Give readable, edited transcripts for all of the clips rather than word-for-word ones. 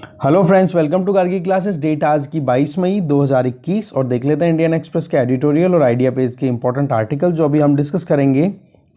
Hello friends, welcome to Gargi classes. Date आज की 22 मई 2021 और देख लेते हैं इंडियन एक्सप्रेस के एडिटोरियल और आइडिया पेज के इंपॉर्टेंट आर्टिकल जो अभी हम डिस्कस करेंगे।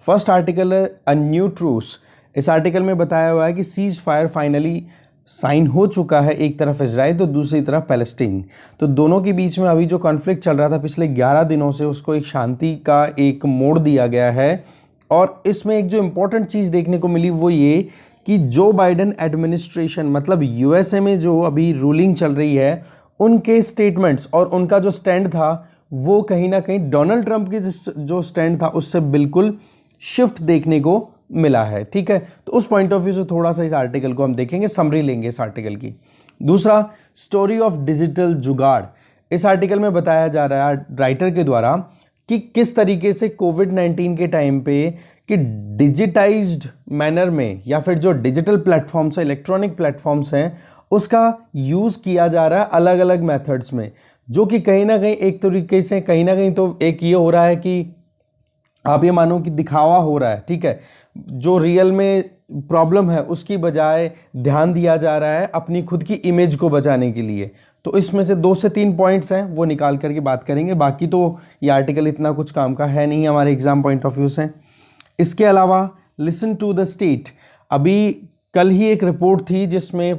फर्स्ट आर्टिकल है अ न्यू ट्रूस। इस आर्टिकल में बताया हुआ है कि सीज फायर फाइनली साइन हो चुका है, एक तरफ इजराइल तो दूसरी तरफ पैलेस्टीन। तो दोनों के बीच में अभी जो कॉन्फ्लिक्ट चल रहा था पिछले 11 दिनों से, उसको एक शांति का एक मोड़ दिया गया है। और इसमें एक जो इम्पोर्टेंट चीज़ देखने को मिली वो ये कि जो बाइडेन एडमिनिस्ट्रेशन मतलब यूएसए में जो अभी रूलिंग चल रही है, उनके स्टेटमेंट्स और उनका जो स्टैंड था वो कहीं ना कहीं डोनाल्ड ट्रंप के जो स्टैंड था उससे बिल्कुल शिफ्ट देखने को मिला है। ठीक है, तो उस पॉइंट ऑफ व्यू से थोड़ा सा इस आर्टिकल को हम देखेंगे, समरी लेंगे इस आर्टिकल की। दूसरा, स्टोरी ऑफ डिजिटल जुगाड़। इस आर्टिकल में बताया जा रहा है राइटर के द्वारा कि किस तरीके से कोविड-19 के टाइम पे कि डिजिटाइज्ड मैनर में या फिर जो डिजिटल प्लेटफॉर्म्स है, इलेक्ट्रॉनिक प्लेटफॉर्म्स हैं, उसका यूज़ किया जा रहा है अलग अलग मेथड्स में, जो कि कहीं ना कहीं एक तरीके से कहीं ना कहीं तो एक ये हो रहा है कि आप ये मानो कि दिखावा हो रहा है। ठीक है, जो रियल में प्रॉब्लम है उसकी बजाय ध्यान दिया जा रहा है अपनी खुद की इमेज को बचाने के लिए। तो इसमें से 2 से 3 पॉइंट्स हैं, वो निकाल करके बात करेंगे। बाकी तो ये आर्टिकल इतना कुछ काम का है नहीं हमारे एग्जाम पॉइंट ऑफ व्यू से। इसके अलावा लिसन टू द स्टेट। अभी कल ही एक रिपोर्ट थी जिसमें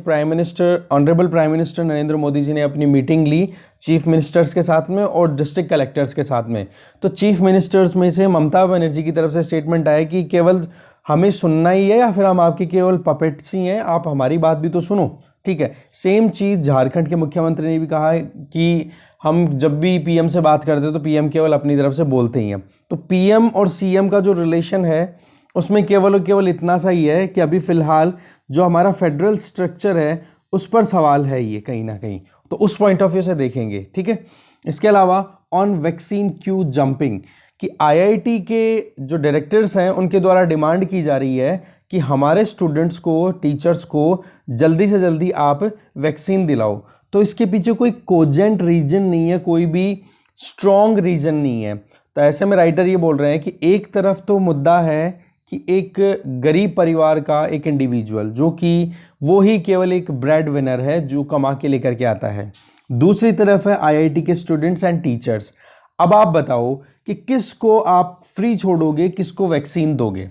honourable prime minister Narendra Modi ji ने अपनी मीटिंग ली चीफ मिनिस्टर्स के साथ में और डिस्ट्रिक्ट कलेक्टर्स के साथ में। तो चीफ मिनिस्टर्स में से ममता बनर्जी की तरफ से स्टेटमेंट आया कि केवल हमें सुनना ही है या फिर हम आपके केवल पपेट्स ही हैं, आप हमारी बात भी तो सुनो। ठीक है, सेम चीज़ झारखंड के मुख्यमंत्री ने भी कहा है कि हम जब भी पीएम से बात करते हैं तो पीएम केवल अपनी तरफ से बोलते ही हैं। तो पीएम और सीएम का जो रिलेशन है उसमें केवल और केवल इतना सा ही है कि अभी फिलहाल जो हमारा फेडरल स्ट्रक्चर है उस पर सवाल है ये कहीं ना कहीं, तो उस पॉइंट ऑफ व्यू से देखेंगे। ठीक है, इसके अलावा ऑन वैक्सीन क्यू जंपिंग कि आईआईटी के जो डायरेक्टर्स हैं उनके द्वारा डिमांड की जा रही है कि हमारे स्टूडेंट्स को, टीचर्स को जल्दी से जल्दी आप वैक्सीन दिलाओ। तो इसके पीछे कोई कोजेंट रीजन नहीं है, कोई भी स्ट्रॉन्ग रीजन नहीं है। तो ऐसे में राइटर ये बोल रहे हैं कि एक तरफ तो मुद्दा है कि एक गरीब परिवार का एक इंडिविजुअल जो कि वो ही केवल एक ब्रेड विनर है जो कमा के लेकर के आता है, दूसरी तरफ है आईआईटी के स्टूडेंट्स एंड टीचर्स। अब आप बताओ कि किसको आप फ्री छोड़ोगे, किसको वैक्सीन दोगे?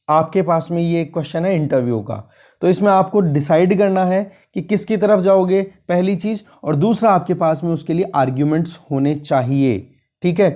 आपके पास में ये क्वेश्चन है इंटरव्यू का। तो इसमें आपको डिसाइड करना है कि किसकी तरफ जाओगे, पहली चीज, और दूसरा आपके पास में उसके लिए आर्ग्यूमेंट्स होने चाहिए। ठीक है,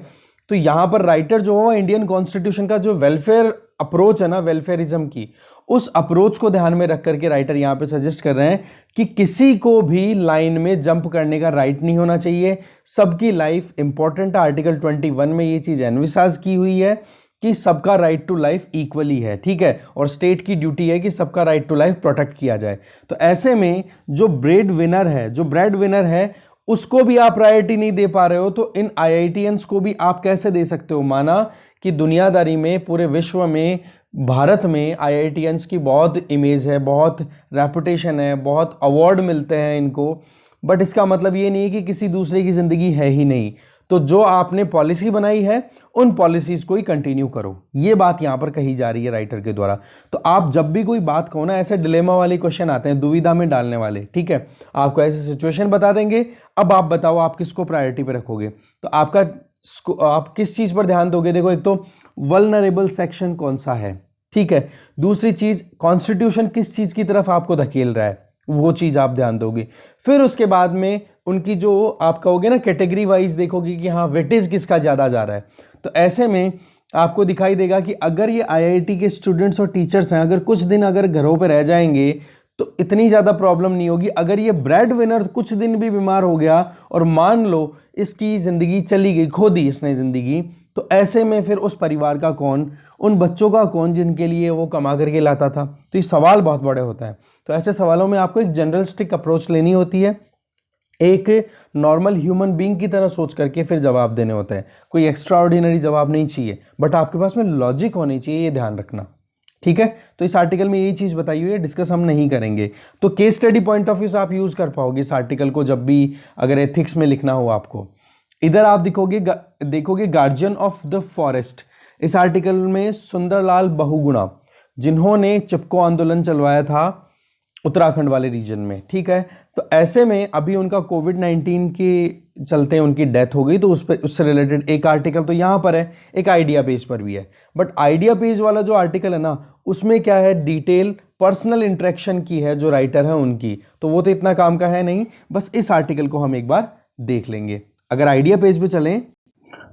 तो यहां पर राइटर जो है इंडियन कॉन्स्टिट्यूशन का जो वेलफेयर अप्रोच है ना, वेलफेयरिज्म की, उस अप्रोच को ध्यान में रख करके राइटर यहां पे सजेस्ट कर रहे हैं कि किसी को भी लाइन में जंप करने का राइट नहीं होना चाहिए, सबकी लाइफ इंपॉर्टेंट है। आर्टिकल 21 में ये चीज एनविसाज की हुई है कि सबका राइट टू लाइफ इक्वली है। ठीक है, और स्टेट की ड्यूटी है कि सबका राइट टू लाइफ प्रोटेक्ट किया जाए। तो ऐसे में जो ब्रेड विनर है उसको भी आप प्रायोरिटी नहीं दे पा रहे हो, तो इन आईआईटीएंस को भी आप कैसे दे सकते हो? माना कि दुनियादारी में, पूरे विश्व में, भारत में आईआईटीएंस की बहुत इमेज है, बहुत रेपुटेशन है, बहुत अवार्ड मिलते हैं इनको, बट इसका मतलब ये नहीं है कि किसी दूसरे की जिंदगी है ही नहीं। तो जो आपने पॉलिसी बनाई है उन पॉलिसीज को ही कंटिन्यू करो, ये बात यहां पर कही जा रही है राइटर के द्वारा। तो आप जब भी कोई बात कहो ना, ऐसे डिलेमा वाले क्वेश्चन आते हैं, दुविधा में डालने वाले, ठीक है, आपको ऐसे सिचुएशन बता देंगे, अब आप बताओ आप किसको प्रायोरिटी पे रखोगे। तो आप किस चीज पर ध्यान दोगे? देखो, एक तो वल्नरेबल सेक्शन कौन सा है, ठीक है, दूसरी चीज कॉन्स्टिट्यूशन किस चीज की तरफ आपको धकेल रहा है, वो चीज आप ध्यान दोगे। फिर उसके बाद में उनकी जो आप कहोगे ना कैटेगरी वाइज देखोगे कि हाँ वेटेज किसका ज्यादा जा रहा है। तो ऐसे में आपको दिखाई देगा कि अगर ये आईआईटी के स्टूडेंट्स और टीचर्स हैं, अगर कुछ दिन अगर घरों पे रह जाएंगे तो इतनी ज्यादा प्रॉब्लम नहीं होगी। अगर ये ब्रेड विनर कुछ दिन भी बीमार हो गया और मान लो इसकी जिंदगी चली गई, खो दी इसने जिंदगी, तो ऐसे में फिर उस परिवार का कौन, उन बच्चों का कौन जिनके लिए वो कमा करके लाता था? तो ये सवाल बहुत बड़े होता है। तो ऐसे सवालों में आपको एक जनरलिस्टिक अप्रोच लेनी होती है, एक नॉर्मल ह्यूमन बीइंग की तरह सोच करके फिर जवाब देने होते हैं। कोई एक्स्ट्रा ऑर्डिनरी जवाब नहीं चाहिए, बट आपके पास में लॉजिक होनी चाहिए, ये ध्यान रखना। ठीक है, तो इस आर्टिकल में यही चीज बताई हुई है, डिस्कस हम नहीं करेंगे। तो case study point of view से आप यूज कर पाओगे इस आर्टिकल को जब भी अगर एथिक्स में लिखना हो आपको। इधर आप देखोगे गार्जियन ऑफ द फॉरेस्ट। इस आर्टिकल में सुंदरलाल बहुगुणा, जिन्होंने चिपको आंदोलन चलवाया था, उत्तराखंड वाले रीजन में, ठीक है। तो ऐसे में अभी उनका कोविड-19 के चलते उनकी डेथ हो गई, तो उससे रिलेटेड एक आर्टिकल तो यहाँ पर है, एक आइडिया पेज पर भी है। बट आइडिया पेज वाला जो आर्टिकल है ना, उसमें क्या है, डिटेल पर्सनल इंटरेक्शन की है जो राइटर है उनकी, तो वो तो इतना काम का है नहीं। बस इस आर्टिकल को हम एक बार देख लेंगे। अगर आइडिया पेज पे चलें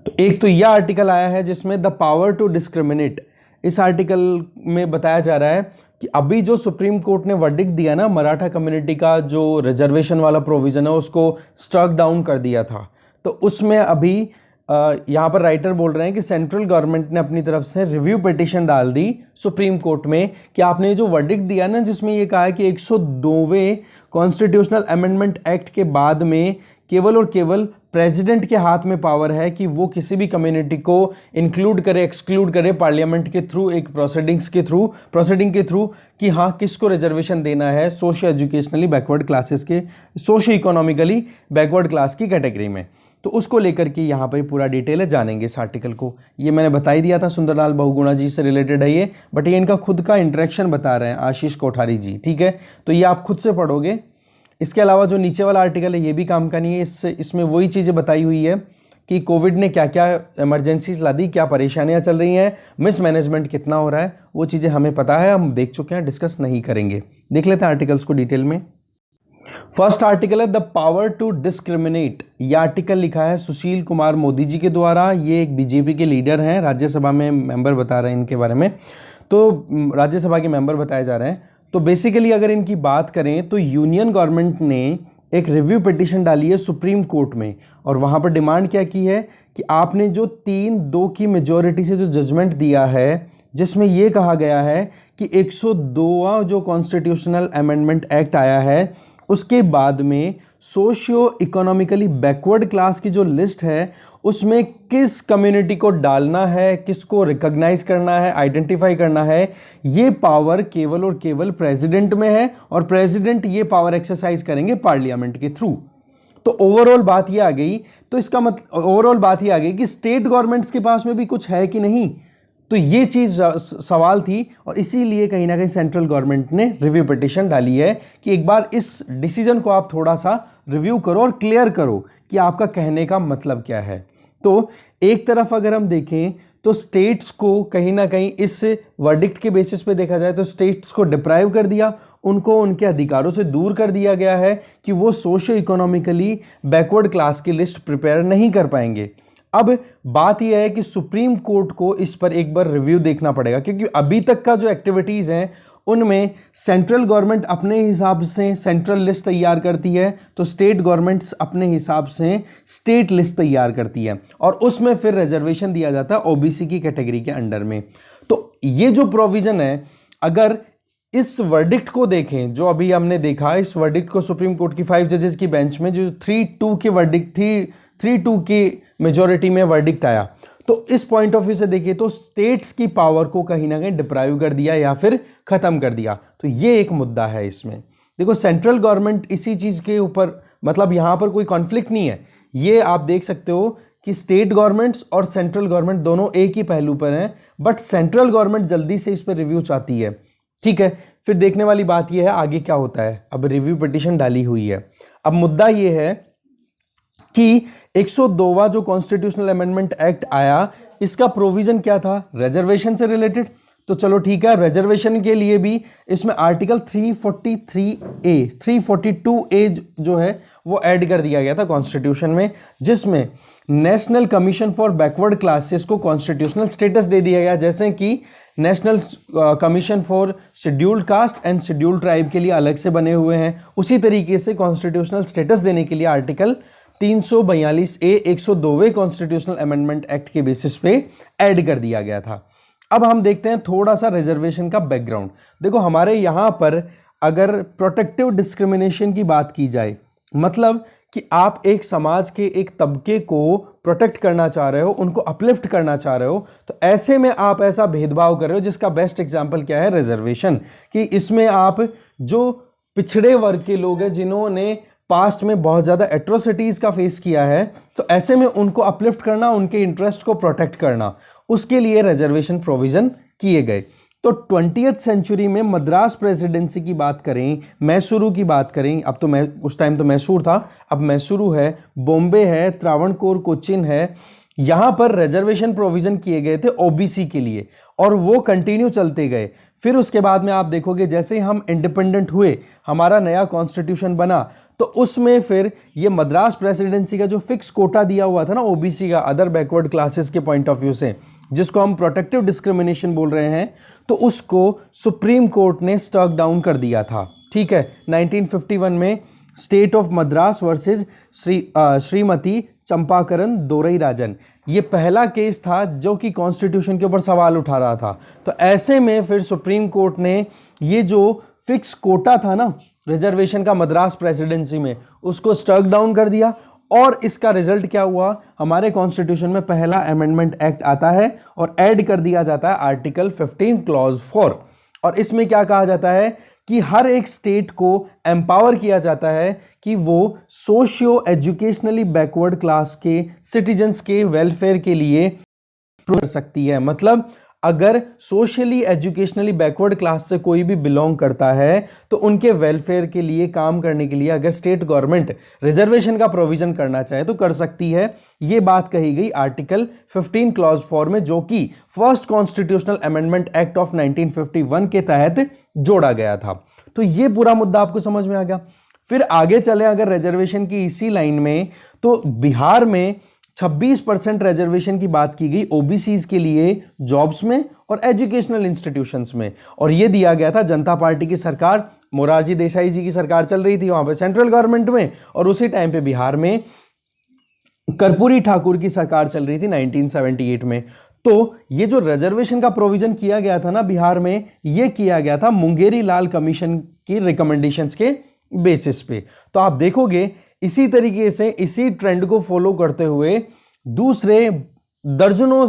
तो एक तो यह आर्टिकल आया है जिसमें द पावर टू डिस्क्रिमिनेट, इस आर्टिकल में बताया जा रहा है कि अभी जो सुप्रीम कोर्ट ने वर्डिक्ट दिया ना, मराठा कम्युनिटी का जो रिजर्वेशन वाला प्रोविजन है उसको स्ट्रक डाउन कर दिया था, तो उसमें अभी यहाँ पर राइटर बोल रहे हैं कि सेंट्रल गवर्नमेंट ने अपनी तरफ से रिव्यू पिटीशन डाल दी सुप्रीम कोर्ट में कि आपने जो वर्डिक्ट दिया ना, जिसमें ये कहा है कि 102वें कॉन्स्टिट्यूशनल अमेंडमेंट एक्ट के बाद में केवल और केवल प्रेसिडेंट के हाथ में पावर है कि वो किसी भी कम्युनिटी को इंक्लूड करे, एक्सक्लूड करे पार्लियामेंट के थ्रू, एक प्रोसीडिंग के थ्रू कि हाँ किसको रिजर्वेशन देना है सोशियो एजुकेशनली बैकवर्ड क्लासेस के, सोशियो इकोनॉमिकली बैकवर्ड क्लास की कैटेगरी में। तो उसको लेकर के यहाँ पर पूरा डिटेल है, जानेंगे इस आर्टिकल को। ये मैंने बता ही दिया था, सुंदरलाल बहुगुणा जी से रिलेटेड है ये, बट ये इनका खुद का इंटरेक्शन बता रहे हैं आशीष कोठारी जी, ठीक है। तो ये आप खुद से पढ़ोगे। इसके अलावा जो नीचे वाला आर्टिकल है ये भी काम का नहीं है, इसमें वही चीज़ें बताई हुई है कि कोविड ने क्या क्या इमरजेंसीज ला दी, क्या परेशानियां चल रही हैं, मिसमैनेजमेंट कितना हो रहा है, वो चीज़ें हमें पता है, हम देख चुके हैं, डिस्कस नहीं करेंगे। देख लेते हैं आर्टिकल्स को डिटेल में। फर्स्ट आर्टिकल है द पावर टू डिस्क्रिमिनेट। ये आर्टिकल लिखा है सुशील कुमार मोदी जी के द्वारा। ये एक बीजेपी के लीडर हैं, राज्यसभा में मेंबर बता रहे हैं इनके बारे में, तो राज्यसभा के मेंबर बताए जा रहे हैं। तो बेसिकली अगर इनकी बात करें तो यूनियन गवर्नमेंट ने एक रिव्यू पिटीशन डाली है सुप्रीम कोर्ट में, और वहाँ पर डिमांड क्या की है कि आपने जो 3-2 की मेजॉरिटी से जो जजमेंट दिया है, जिसमें यह कहा गया है कि 102वां जो कॉन्स्टिट्यूशनल अमेंडमेंट एक्ट आया है उसके बाद में सोशियो इकोनॉमिकली बैकवर्ड क्लास की जो लिस्ट है उसमें किस कम्युनिटी को डालना है, किसको रिकॉग्नाइज करना है, आइडेंटिफाई करना है, ये पावर केवल और केवल प्रेसिडेंट में है, और प्रेसिडेंट ये पावर एक्सरसाइज करेंगे पार्लियामेंट के थ्रू। तो ओवरऑल बात ये आ गई, तो इसका मतलब ओवरऑल बात ये आ गई कि स्टेट गवर्नमेंट्स के पास में भी कुछ है कि नहीं, तो ये चीज सवाल थी, और इसीलिए कहीं ना कहीं सेंट्रल गवर्नमेंट ने रिव्यू पिटीशन डाली है कि एक बार इस डिसीजन को आप थोड़ा सा रिव्यू करो और क्लियर करो कि आपका कहने का मतलब क्या है। तो एक तरफ अगर हम देखें तो स्टेट्स को कहीं ना कहीं इस वर्डिक्ट के बेसिस पे देखा जाए तो स्टेट्स को डिप्राइव कर दिया, उनको उनके अधिकारों से दूर कर दिया गया है कि वो सोशियो इकोनॉमिकली बैकवर्ड क्लास की लिस्ट प्रिपेयर नहीं कर पाएंगे। अब बात यह है कि सुप्रीम कोर्ट को इस पर एक बार रिव्यू देखना पड़ेगा, क्योंकि अभी तक का जो एक्टिविटीज़ हैं उनमें सेंट्रल गवर्नमेंट अपने हिसाब से सेंट्रल लिस्ट तैयार करती है, तो स्टेट गवर्नमेंट्स अपने हिसाब से स्टेट लिस्ट तैयार करती है, और उसमें फिर रिजर्वेशन दिया जाता है ओबीसी की कैटेगरी के अंडर में। तो ये जो प्रोविज़न है, अगर इस वर्डिक्ट को देखें जो अभी हमने देखा, इस वर्डिक्ट को सुप्रीम कोर्ट की 5 जजेस की बेंच में जो 3-2 के वर्डिक्ट थी, 3-2 की मेजॉरिटी में वर्डिक्ट आया, तो इस पॉइंट ऑफ व्यू से देखिए तो स्टेट्स की पावर को कहीं ना कहीं डिप्राइव कर दिया या फिर खत्म कर दिया। तो ये एक मुद्दा है इसमें। देखो सेंट्रल गवर्नमेंट इसी चीज के ऊपर, मतलब यहां पर कोई कॉन्फ्लिक्ट नहीं है, ये आप देख सकते हो कि स्टेट गवर्नमेंट्स और सेंट्रल गवर्नमेंट दोनों एक ही पहलू पर हैं, बट सेंट्रल गवर्नमेंट जल्दी से इस पर रिव्यू चाहती है, ठीक है। फिर देखने वाली बात यह है आगे क्या होता है। अब रिव्यू पिटीशन डाली हुई है, अब मुद्दा यह है कि 102वां जो कॉन्स्टिट्यूशनल अमेंडमेंट एक्ट आया, इसका प्रोविजन क्या था, रिजर्वेशन से रिलेटेड। तो चलो ठीक है, रिजर्वेशन के लिए भी इसमें आर्टिकल 342A जो है वो ऐड कर दिया गया था कॉन्स्टिट्यूशन में, जिसमें national commission for backward classes को कॉन्स्टिट्यूशनल स्टेटस दे दिया गया, जैसे कि national commission for scheduled caste and scheduled tribe के लिए अलग से बने हुए हैं, उसी तरीके से कॉन्स्टिट्यूशनल स्टेटस देने के लिए आर्टिकल 342A 102वें कॉन्स्टिट्यूशनल अमेंडमेंट एक्ट के बेसिस पे ऐड कर दिया गया था। अब हम देखते हैं थोड़ा सा रिजर्वेशन का बैकग्राउंड। देखो हमारे यहाँ पर अगर प्रोटेक्टिव डिस्क्रिमिनेशन की बात की जाए, मतलब कि आप एक समाज के एक तबके को प्रोटेक्ट करना चाह रहे हो, उनको अपलिफ्ट करना चाह रहे हो, तो ऐसे में आप ऐसा भेदभाव कर रहे हो, जिसका बेस्ट एग्जांपल क्या है, रिजर्वेशन, कि इसमें आप जो पिछड़े वर्ग के लोग हैं जिन्होंने पास्ट में बहुत ज़्यादा एट्रोसिटीज़ का फेस किया है, तो ऐसे में उनको अपलिफ्ट करना, उनके इंटरेस्ट को प्रोटेक्ट करना, उसके लिए रिजर्वेशन प्रोविज़न किए गए। तो 20th सेंचुरी में मद्रास प्रेसिडेंसी की बात करें, मैसूरू की बात करें, अब तो मैं उस टाइम तो मैसूर था, अब मैसूरू है, बॉम्बे है, त्रावणकोर, कोचिन है, यहां पर रिजर्वेशन प्रोविजन किए गए थे ओबीसी के लिए और वो कंटिन्यू चलते गए। फिर उसके बाद में आप देखोगे जैसे ही हम इंडिपेंडेंट हुए, हमारा नया कॉन्स्टिट्यूशन बना, तो उसमें फिर ये मद्रास प्रेसिडेंसी का जो फिक्स कोटा दिया हुआ था ना ओबीसी का, अदर बैकवर्ड क्लासेस के पॉइंट ऑफ व्यू से, जिसको हम प्रोटेक्टिव डिस्क्रिमिनेशन बोल रहे हैं, तो उसको सुप्रीम कोर्ट ने स्टक डाउन कर दिया था। ठीक है, 1951 में state of Madras versus Shrimati Champakam Dorairajan, ये पहला केस था जो कि कॉन्स्टिट्यूशन के ऊपर सवाल उठा रहा था। तो ऐसे में फिर सुप्रीम कोर्ट ने ये जो फिक्स कोटा था ना रिजर्वेशन का मद्रास प्रेसिडेंसी में, उसको स्टक डाउन कर दिया और इसका रिजल्ट क्या हुआ, हमारे कॉन्स्टिट्यूशन में पहला अमेंडमेंट एक्ट आता है और ऐड कर दिया जाता है आर्टिकल 15 क्लॉज 4। और इसमें क्या कहा जाता है कि हर एक स्टेट को एम्पावर किया जाता है कि वो सोशियो एजुकेशनली बैकवर्ड क्लास के सिटीजन्स के वेलफेयर के लिए कर सकती है। मतलब अगर सोशली एजुकेशनली बैकवर्ड क्लास से कोई भी बिलोंग करता है तो उनके वेलफेयर के लिए काम करने के लिए अगर स्टेट गवर्नमेंट रिजर्वेशन का प्रोविजन करना चाहे तो कर सकती है। ये बात कही गई आर्टिकल 15 क्लॉज 4 में, जो कि first constitutional amendment act of 1951 के तहत जोड़ा गया था। तो ये पूरा मुद्दा आपको समझ में आ गया। फिर आगे चले अगर रिजर्वेशन की इसी लाइन में, तो बिहार में 26% रिजर्वेशन की बात की गई ओबीसीज के लिए जॉब्स में और एजुकेशनल इंस्टीट्यूशंस में, और यह दिया गया था जनता पार्टी की सरकार, मोरारजी देसाई जी की सरकार चल रही थी वहां पे सेंट्रल गवर्नमेंट में, और उसी टाइम पे बिहार में कर्पूरी ठाकुर की सरकार चल रही थी 1978 में। तो ये जो रिजर्वेशन का प्रोविजन किया गया था ना बिहार में, ये किया गया था मुंगेरी लाल कमीशन की रिकमेंडेशंस के बेसिस पे। तो आप देखोगे इसी तरीके से इसी ट्रेंड को फॉलो करते हुए दूसरे दर्जनों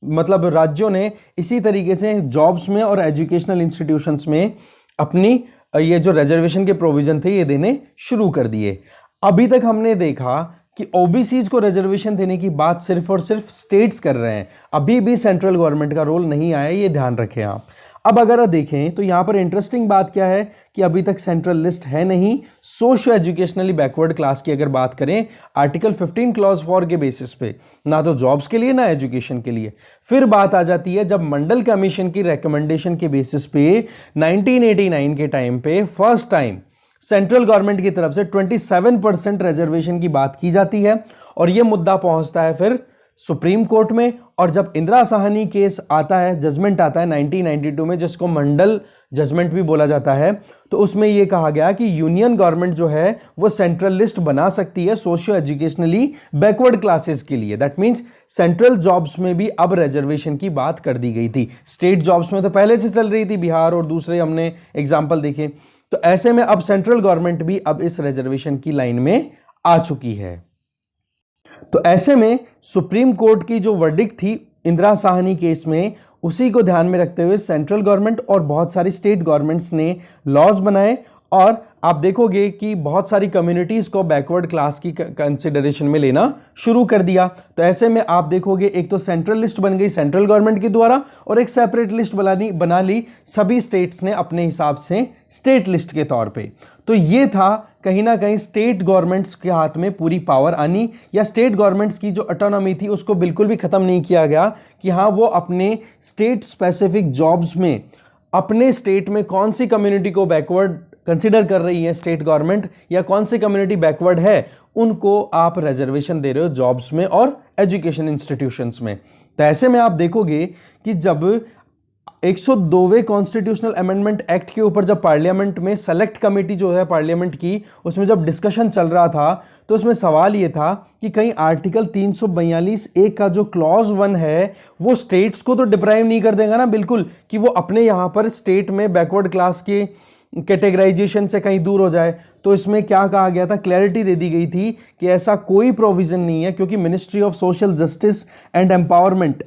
मतलब राज्यों ने इसी तरीके से जॉब्स में और एजुकेशनल इंस्टीट्यूशंस में अपनी ये जो रिजर्वेशन के प्रोविजन थे ये देने शुरू कर दिए। अभी तक हमने देखा कि ओबीसीज को रिजर्वेशन देने की बात सिर्फ और सिर्फ स्टेट्स कर रहे हैं, अभी भी सेंट्रल गवर्नमेंट का रोल नहीं आया, ये ध्यान रखें आप। अब अगर देखें तो यहां पर इंटरेस्टिंग बात क्या है कि अभी तक सेंट्रल लिस्ट है नहीं सोशियो एजुकेशनली बैकवर्ड क्लास की। अगर बात करें आर्टिकल 15 क्लॉज 4 के बेसिस पे, ना तो जॉब्स के लिए ना एजुकेशन के लिए। फिर बात आ जाती है जब मंडल कमीशन की रिकमेंडेशन के बेसिस पे 1989 के टाइम पे फर्स्ट टाइम सेंट्रल गवर्नमेंट की तरफ से 27% रिजर्वेशन की बात की जाती है, और यह मुद्दा पहुंचता है फिर सुप्रीम कोर्ट में। और जब इंदिरा साहनी केस आता है, जजमेंट आता है 1992 में, जिसको मंडल जजमेंट भी बोला जाता है, तो उसमें यह कहा गया कि यूनियन गवर्नमेंट जो है वो सेंट्रल लिस्ट बना सकती है सोशियो एजुकेशनली बैकवर्ड क्लासेस के लिए। दैट मींस सेंट्रल जॉब्स में भी अब रिजर्वेशन की बात कर दी गई थी। स्टेट जॉब्स में तो पहले से चल रही थी, बिहार और दूसरे हमने एग्जाम्पल देखे। तो ऐसे में अब सेंट्रल गवर्नमेंट भी अब इस रिजर्वेशन की लाइन में आ चुकी है। तो ऐसे में सुप्रीम कोर्ट की जो वर्डिक्ट थी इंदिरा साहनी केस में, उसी को ध्यान में रखते हुए सेंट्रल गवर्नमेंट और बहुत सारी स्टेट गवर्नमेंट्स ने लॉज बनाए, और आप देखोगे कि बहुत सारी कम्युनिटीज को बैकवर्ड क्लास की कंसिडरेशन में लेना शुरू कर दिया। तो ऐसे में आप देखोगे एक तो सेंट्रल लिस्ट बन गई सेंट्रल गवर्नमेंट के द्वारा, और एक सेपरेट लिस्ट बना ली सभी स्टेट्स ने अपने हिसाब से स्टेट लिस्ट के तौर पे। तो ये था कहीं ना कहीं स्टेट गवर्नमेंट्स के हाथ में पूरी पावर आनी, या स्टेट गवर्नमेंट्स की जो ऑटोनॉमी थी उसको बिल्कुल भी खत्म नहीं किया गया कि हाँ वो अपने स्टेट स्पेसिफिक जॉब्स में अपने स्टेट में कौन सी कम्युनिटी को बैकवर्ड कंसिडर कर रही है स्टेट गवर्नमेंट, या कौन सी कम्युनिटी बैकवर्ड है, उनको आप रिजर्वेशन दे रहे हो जॉब्स में और एजुकेशन इंस्टीट्यूशंस में। तो ऐसे में आप देखोगे कि जब 102वें कॉन्स्टिट्यूशनल अमेंडमेंट एक्ट के ऊपर जब पार्लियामेंट में सेलेक्ट कमेटी जो है पार्लियामेंट की, उसमें जब डिस्कशन चल रहा था, तो उसमें सवाल ये था कि कहीं आर्टिकल 342(a) का जो क्लॉज 1 है वो स्टेट्स को तो डिप्राइव नहीं कर देगा ना बिल्कुल, कि वो अपने यहां पर स्टेट में बैकवर्ड क्लास के कैटेगराइजेशन से कहीं दूर हो जाए। तो इसमें क्या कहा गया था, क्लैरिटी दे दी गई थी कि ऐसा कोई प्रोविजन नहीं है, क्योंकि ministry of social justice and empowerment,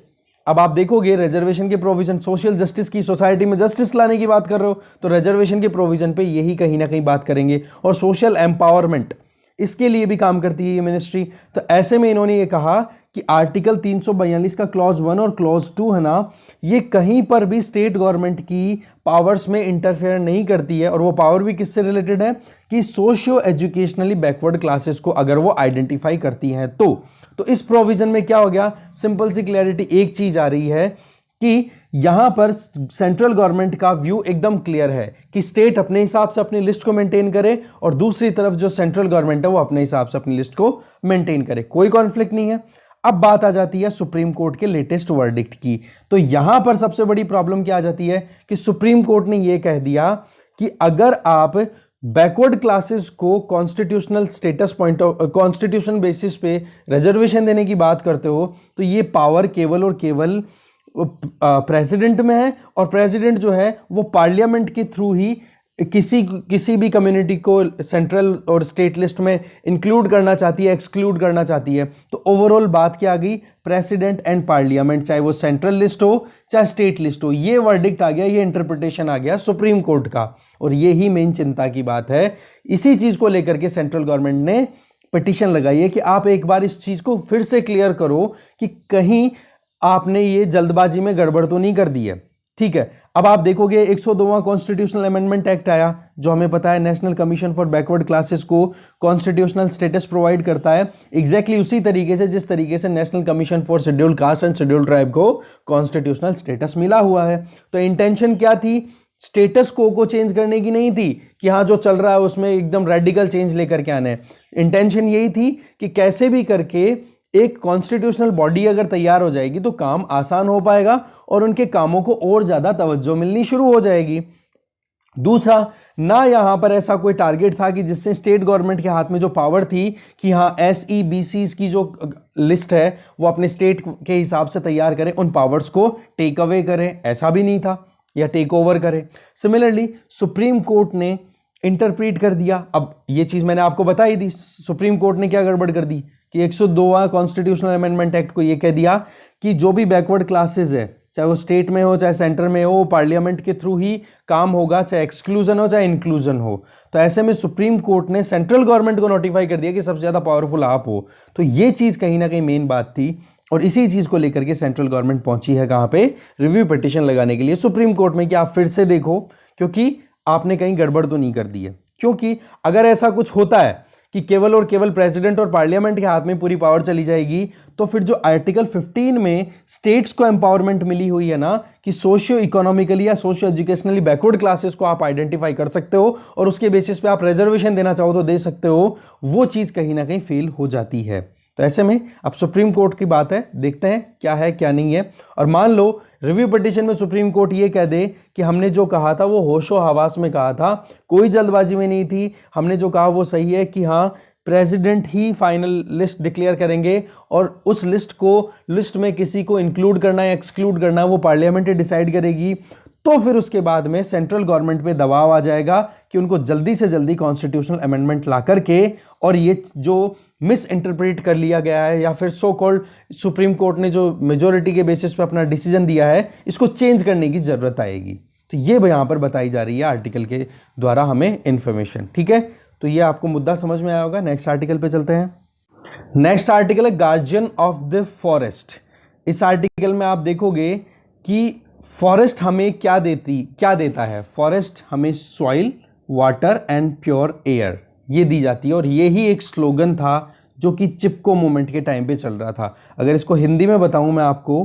अब आप देखोगे रिजर्वेशन के प्रोविजन, सोशल जस्टिस की, सोसाइटी में जस्टिस लाने की बात कर रहे हो तो रिजर्वेशन के प्रोविजन पे यही कहीं ना कहीं बात करेंगे, और सोशल एम्पावरमेंट इसके लिए भी काम करती है ये मिनिस्ट्री। तो ऐसे में इन्होंने ये कहा कि आर्टिकल 342 का क्लॉज 1 और क्लॉज 2 है ना, ये कहीं पर भी स्टेट गवर्नमेंट की पावर्स में इंटरफेयर नहीं करती है। और वो पावर भी किससे रिलेटेड है कि सोशियो एजुकेशनली बैकवर्ड क्लासेस को अगर वो आइडेंटिफाई करती हैं तो इस प्रोविजन में क्या हो गया, सिंपल सी क्लैरिटी एक चीज आ रही है कि यहां पर सेंट्रल गवर्नमेंट का व्यू एकदम क्लियर है कि स्टेट अपने हिसाब से अपनी लिस्ट को मेंटेन करे और दूसरी तरफ जो सेंट्रल गवर्नमेंट है वो अपने हिसाब से अपनी लिस्ट को मेंटेन करे, कोई कॉन्फ्लिक्ट नहीं है। अब बात आ जाती है सुप्रीम कोर्ट के लेटेस्ट वर्डिक्ट की। तो यहां पर सबसे बड़ी प्रॉब्लम क्या आ जाती है कि सुप्रीम कोर्ट ने यह कह दिया कि अगर आप बैकवर्ड क्लासेस को constitutional status point of constitution basis पे रिजर्वेशन देने की बात करते हो तो ये पावर केवल और केवल प्रेसिडेंट में है। और प्रेसिडेंट जो है वो पार्लियामेंट के थ्रू ही किसी भी कम्युनिटी को सेंट्रल और स्टेट लिस्ट में इंक्लूड करना चाहती है, एक्सक्लूड करना चाहती है। तो ओवरऑल बात क्या आ गई, प्रेसिडेंट एंड पार्लियामेंट, चाहे वो सेंट्रल लिस्ट हो चाहे स्टेट लिस्ट हो, ये वर्डिक्ट आ गया, ये इंटरप्रिटेशन आ गया सुप्रीम कोर्ट का। और ये ही मेन चिंता की बात है। इसी चीज को लेकर के सेंट्रल गवर्नमेंट ने पिटीशन लगाई है कि आप एक बार इस चीज को फिर से क्लियर करो कि कहीं आपने ये जल्दबाजी में गड़बड़ तो नहीं कर दी है। ठीक है, अब आप देखोगे 102वां कॉन्स्टिट्यूशनल अमेंडमेंट एक्ट आया जो हमें पता है national commission for backward classes को कॉन्स्टिट्यूशनल स्टेटस प्रोवाइड करता है, एग्जैक्टली उसी तरीके से जिस तरीके से national commission for scheduled caste and scheduled tribe को कॉन्स्टिट्यूशनल स्टेटस मिला हुआ है। तो इंटेंशन क्या थी, स्टेटस को चेंज करने की नहीं थी कि हाँ जो चल रहा है उसमें एकदम रेडिकल चेंज लेकर के आने। इंटेंशन यही थी कि कैसे भी करके एक कॉन्स्टिट्यूशनल बॉडी अगर तैयार हो जाएगी तो काम आसान हो पाएगा और उनके कामों को और ज्यादा तवज्जो मिलनी शुरू हो जाएगी। दूसरा, ना यहां पर ऐसा कोई टारगेट था कि जिससे स्टेट गवर्नमेंट के हाथ में जो पावर थी कि हाँ SEBC की जो लिस्ट है वो अपने स्टेट के हिसाब से तैयार करें, उन पावर्स को टेक अवे करें, ऐसा भी नहीं था, या टेक ओवर करें। सिमिलरली सुप्रीम कोर्ट ने इंटरप्रीट कर दिया। अब ये चीज मैंने आपको बताई थी, सुप्रीम कोर्ट ने क्या गड़बड़ कर दी कि 102वां कॉन्स्टिट्यूशनल अमेंडमेंट एक्ट को ये कह दिया कि जो भी बैकवर्ड क्लासेस है, चाहे वो स्टेट में हो चाहे सेंटर में हो, पार्लियामेंट के थ्रू ही काम होगा, चाहे एक्सक्लूजन हो चाहे इंक्लूजन हो। तो ऐसे में सुप्रीम कोर्ट ने सेंट्रल गवर्नमेंट को नोटिफाई कर दिया कि सबसे ज्यादा पावरफुल आप हो। तो ये चीज कहीं ना कहीं मेन बात थी और इसी चीज को लेकर के सेंट्रल गवर्नमेंट पहुंची है कहां पे, रिव्यू पिटीशन लगाने के लिए सुप्रीम कोर्ट में कि आप फिर से देखो क्योंकि आपने कहीं गड़बड़ तो नहीं कर दी है। क्योंकि अगर ऐसा कुछ होता है कि केवल और केवल प्रेसिडेंट और पार्लियामेंट के हाथ में पूरी पावर चली जाएगी तो फिर जो आर्टिकल 15 में स्टेट्स को एम्पावरमेंट मिली हुई है ना कि सोशियो इकोनॉमिकली या सोशियो एजुकेशनली बैकवर्ड क्लासेस को आप आइडेंटिफाई कर सकते हो और उसके बेसिस पे आप रिजर्वेशन देना चाहो तो दे सकते हो, वो चीज कहीं ना कहीं फेल हो जाती है। तो ऐसे में अब सुप्रीम कोर्ट की बात है, देखते हैं क्या है क्या नहीं है। और मान लो रिव्यू पिटीशन में सुप्रीम कोर्ट ये कह दे कि हमने जो कहा था वो होशो हवास में कहा था, कोई जल्दबाजी में नहीं थी, हमने जो कहा वो सही है कि हाँ प्रेसिडेंट ही फाइनल लिस्ट डिक्लेयर करेंगे और उस लिस्ट में किसी को इंक्लूड करना है एक्सक्लूड करना है वो पार्लियामेंट डिसाइड करेगी। तो फिर उसके बाद में सेंट्रल गवर्नमेंट पे दबाव आ जाएगा कि उनको जल्दी से जल्दी कॉन्स्टिट्यूशनल अमेंडमेंट ला करके और ये जो मिस इंटरप्रेट कर लिया गया है या फिर सो कॉल्ड सुप्रीम कोर्ट ने जो मेजोरिटी के बेसिस पे अपना डिसीजन दिया है इसको चेंज करने की जरूरत आएगी। तो ये यहां पर बताई जा रही है आर्टिकल के द्वारा हमें इंफॉर्मेशन। ठीक है, तो ये आपको मुद्दा समझ में आया होगा। नेक्स्ट आर्टिकल पे चलते हैं। नेक्स्ट आर्टिकल है गार्जियन ऑफ द फॉरेस्ट। इस आर्टिकल में आप देखोगे कि फॉरेस्ट हमें क्या देता है। फॉरेस्ट हमें soil, water and pure air ये दी जाती है और ये ही एक स्लोगन था जो कि चिपको मूवमेंट के टाइम पे चल रहा था। अगर इसको हिंदी में बताऊं मैं आपको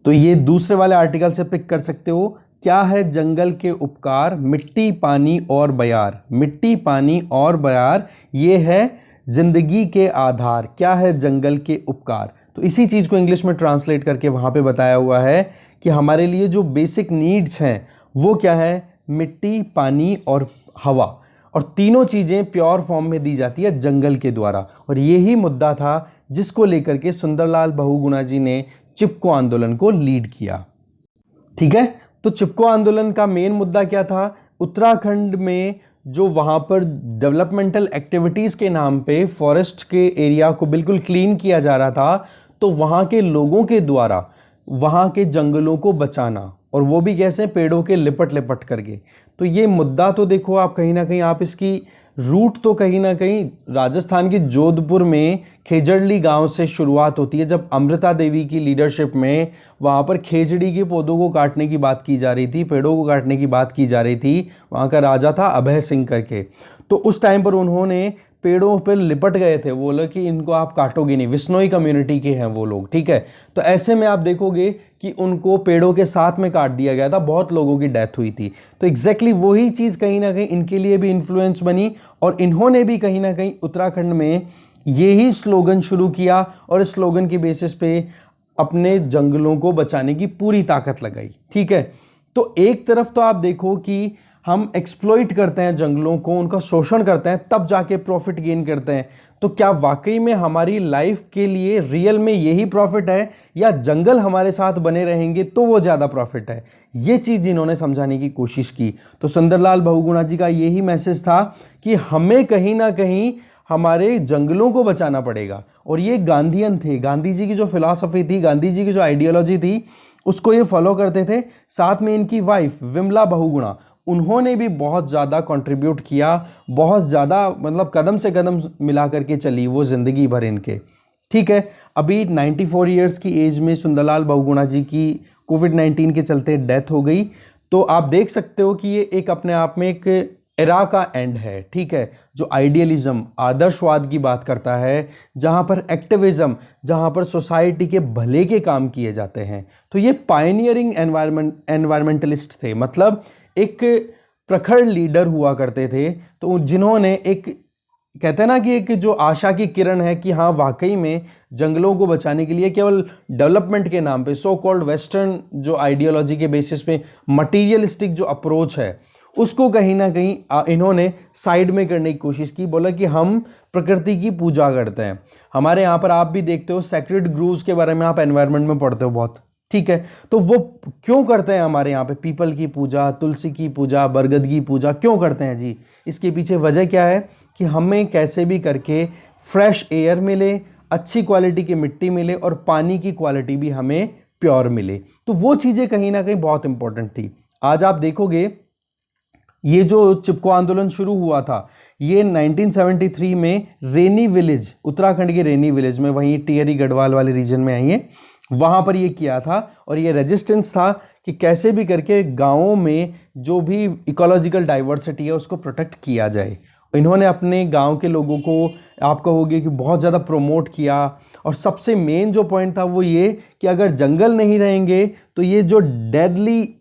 तो ये दूसरे वाले आर्टिकल से पिक कर सकते हो। क्या है जंगल के उपकार, मिट्टी पानी और बयार। मिट्टी पानी और बयार ये है जिंदगी के आधार। क्या है जंगल के उपकार, तो इसी चीज को इंग्लिश में ट्रांसलेट करके वहां पे बताया हुआ है कि हमारे लिए जो बेसिक नीड्स हैं वो क्या है, मिट्टी पानी और हवा, और तीनों चीजें प्योर फॉर्म में दी जाती है जंगल के द्वारा। और यही मुद्दा था जिसको लेकर के सुंदरलाल बहुगुणा जी ने चिपको आंदोलन को लीड किया। ठीक है, तो चिपको आंदोलन का मेन मुद्दा क्या था, उत्तराखंड में जो वहां पर डेवलपमेंटल एक्टिविटीज के नाम पे फॉरेस्ट के एरिया को बिल्कुल क्लीन किया जा रहा था, तो वहां के लोगों के द्वारा वहाँ के जंगलों को बचाना, और वो भी कैसे, पेड़ों के लिपट लिपट करके। तो ये मुद्दा तो देखो आप कहीं ना कहीं आप इसकी रूट तो कहीं ना कहीं राजस्थान के जोधपुर में खेजड़ली गांव से शुरुआत होती है, जब अमृता देवी की लीडरशिप में वहाँ पर खेजड़ी के पौधों को काटने की बात की जा रही थी, पेड़ों को काटने की बात की जा रही थी। वहाँ का राजा था अभय सिंह करके। तो उस टाइम पर उन्होंने पेड़ों पर लिपट गए थे, बोले कि इनको आप काटोगे नहीं, विश्नोई कम्युनिटी के हैं वो लोग, ठीक है। तो ऐसे में आप देखोगे कि उनको पेड़ों के साथ में काट दिया गया था, बहुत लोगों की डेथ हुई थी। तो एग्जैक्टली वही चीज़ कहीं ना कहीं इनके लिए भी इन्फ्लुएंस बनी, और इन्होंने भी कहीं ना कहीं उत्तराखंड में यही स्लोगन शुरू किया, और इस स्लोगन के बेसिस पे अपने जंगलों को बचाने की पूरी ताकत लगाई, ठीक है। तो एक तरफ तो आप देखो कि हम एक्सप्लॉइट करते हैं जंगलों को, उनका शोषण करते हैं, तब जाके प्रॉफिट गेन करते हैं। तो क्या वाकई में हमारी लाइफ के लिए रियल में यही प्रॉफिट है, या जंगल हमारे साथ बने रहेंगे तो वो ज़्यादा प्रॉफिट है? ये चीज़ इन्होंने समझाने की कोशिश की। तो सुंदरलाल बहुगुणा जी का यही मैसेज था कि हमें कहीं ना कहीं हमारे जंगलों को बचाना पड़ेगा। और ये गांधीयन थे, गांधी जी की जो फिलॉसफी थी, गांधी जी की जो आइडियोलॉजी थी, उसको ये फॉलो करते थे। साथ में इनकी वाइफ विमला बहुगुणा, उन्होंने भी बहुत ज़्यादा कंट्रीब्यूट किया, बहुत ज़्यादा मतलब कदम से कदम मिला करके चली वो ज़िंदगी भर इनके, ठीक है। अभी 94 ईयर्स की एज में सुंदरलाल बहुगुणा जी की कोविड-19 के चलते डेथ हो गई। तो आप देख सकते हो कि ये एक अपने आप में एक एरा का एंड है, ठीक है, जो आइडियलिज्म, आदर्शवाद की बात करता है, जहाँ पर एक्टिविज्म, जहाँ पर सोसाइटी के भले के काम किए जाते हैं। तो ये पायनियरिंग एनवायरमेंटलिस्ट थे, मतलब एक प्रखर लीडर हुआ करते थे। तो जिन्होंने एक, कहते हैं ना कि एक जो आशा की किरण है कि हाँ वाकई में जंगलों को बचाने के लिए केवल डेवलपमेंट के नाम पे, सो कॉल्ड वेस्टर्न जो आइडियोलॉजी के बेसिस पे मटीरियलिस्टिक जो अप्रोच है, उसको कहीं ना कहीं इन्होंने साइड में करने की कोशिश की। बोला कि हम प्रकृति की पूजा करते हैं। हमारे यहाँ पर आप भी देखते हो सैक्रेड ग्रूव्स के बारे में, आप एनवायरनमेंट में पढ़ते हो बहुत, ठीक है। तो वो क्यों करते हैं हमारे यहाँ पे, पीपल की पूजा, तुलसी की पूजा, बरगद की पूजा क्यों करते हैं जी? इसके पीछे वजह क्या है कि हमें कैसे भी करके फ्रेश एयर मिले, अच्छी क्वालिटी की मिट्टी मिले, और पानी की क्वालिटी भी हमें प्योर मिले। तो वो चीज़ें कहीं ना कहीं बहुत इंपॉर्टेंट थी। आज आप देखोगे ये जो चिपको आंदोलन शुरू हुआ था, ये 1973 में रेनी विलेज, उत्तराखंड के रेनी विलेज में, वहीं टिहरी गढ़वाल वाले रीजन में आई है, वहाँ पर ये किया था। और ये रेजिस्टेंस था कि कैसे भी करके गाँवों में जो भी इकोलॉजिकल डाइवर्सिटी है उसको प्रोटेक्ट किया जाए। इन्होंने अपने गांव के लोगों को, आप कहोगे कि बहुत ज़्यादा प्रमोट किया। और सबसे मेन जो पॉइंट था वो ये कि अगर जंगल नहीं रहेंगे तो ये जो डेडली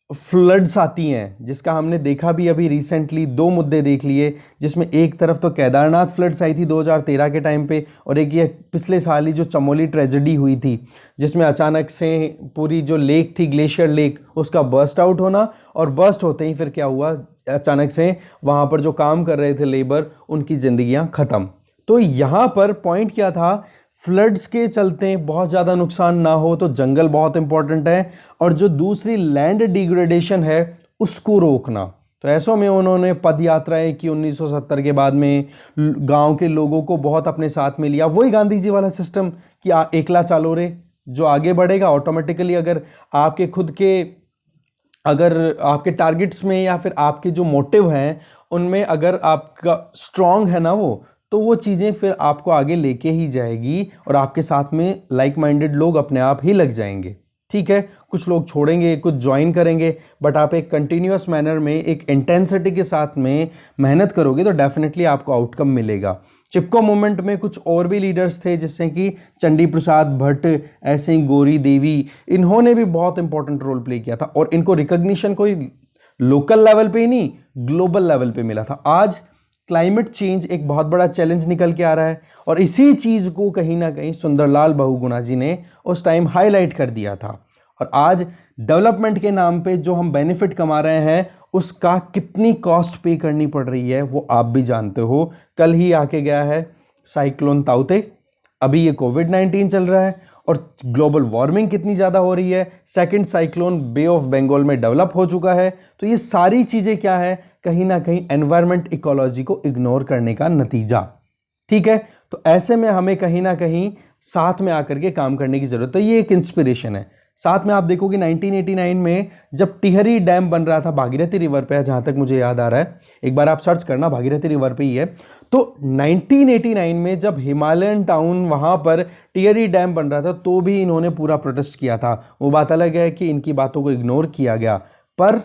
फ्लड्स आती हैं, जिसका हमने देखा भी अभी रिसेंटली, दो मुद्दे देख लिए, जिसमें एक तरफ तो केदारनाथ फ्लड्स आई थी 2013 के टाइम पे, और एक ये पिछले साल ही जो चमोली ट्रेजेडी हुई थी, जिसमें अचानक से पूरी जो लेक थी, ग्लेशियर लेक, उसका बर्स्ट आउट होना, और बर्स्ट होते ही फिर क्या हुआ, अचानक से वहाँ पर जो काम कर रहे थे लेबर, उनकी जिंदगियाँ ख़त्म। तो यहाँ पर पॉइंट क्या था, फ्लड्स के चलते बहुत ज़्यादा नुकसान ना हो तो जंगल बहुत इंपॉर्टेंट है, और जो दूसरी लैंड डिग्रेडेशन है उसको रोकना। तो ऐसों में उन्होंने पद यात्राएं की 1970 के बाद में, गांव के लोगों को बहुत अपने साथ में लिया। वही गांधी जी वाला सिस्टम कि एकला चालो रे, जो आगे बढ़ेगा ऑटोमेटिकली, अगर आपके खुद के, अगर आपके टारगेट्स में या फिर आपके जो मोटिव हैं उनमें अगर आपका स्ट्रांग है ना तो वो चीज़ें फिर आपको आगे लेके ही जाएगी, और आपके साथ में लाइक माइंडेड लोग अपने आप ही लग जाएंगे, ठीक है। कुछ लोग छोड़ेंगे, कुछ ज्वाइन करेंगे, बट आप एक कंटिन्यूअस मैनर में, एक इंटेंसिटी के साथ में मेहनत करोगे तो डेफिनेटली आपको आउटकम मिलेगा। चिपको मूवमेंट में कुछ और भी लीडर्स थे, जैसे कि चंडी प्रसाद भट्ट, ऐसे ही गौरी देवी, इन्होंने भी बहुत इंपॉर्टेंट रोल प्ले किया था, और इनको रिकॉग्निशन कोई लोकल लेवल पे ही नहीं, ग्लोबल लेवल पे मिला था। आज क्लाइमेट चेंज एक बहुत बड़ा चैलेंज निकल के आ रहा है, और इसी चीज़ को कहीं ना कहीं सुंदरलाल बहुगुणा जी ने उस टाइम हाईलाइट कर दिया था। और आज डेवलपमेंट के नाम पे जो हम बेनिफिट कमा रहे हैं, उसका कितनी कॉस्ट पे करनी पड़ रही है वो आप भी जानते हो। कल ही आके गया है साइक्लोन ताउते, अभी ये कोविड-19 चल रहा है, और ग्लोबल वार्मिंग कितनी ज़्यादा हो रही है, second cyclone bay of Bengal में डेवलप हो चुका है। तो ये सारी चीज़ें क्या है, कहीं ना कहीं एनवायरमेंट इकोलॉजी को इग्नोर करने का नतीजा, ठीक है। तो ऐसे में हमें कहीं ना कहीं साथ में आकर के काम करने की ज़रूरत है। ये एक इंस्पिरेशन है। साथ में आप देखो कि 1989 में जब टिहरी डैम बन रहा था भागीरथी रिवर पे, जहां तक मुझे याद आ रहा है, एक बार आप सर्च करना, भागीरथी रिवर पे ही है। तो 1989 में जब हिमालयन टाउन वहां पर टिहरी डैम बन रहा था तो भी इन्होंने पूरा प्रोटेस्ट किया था। वो बात अलग है कि इनकी बातों को इग्नोर किया गया, पर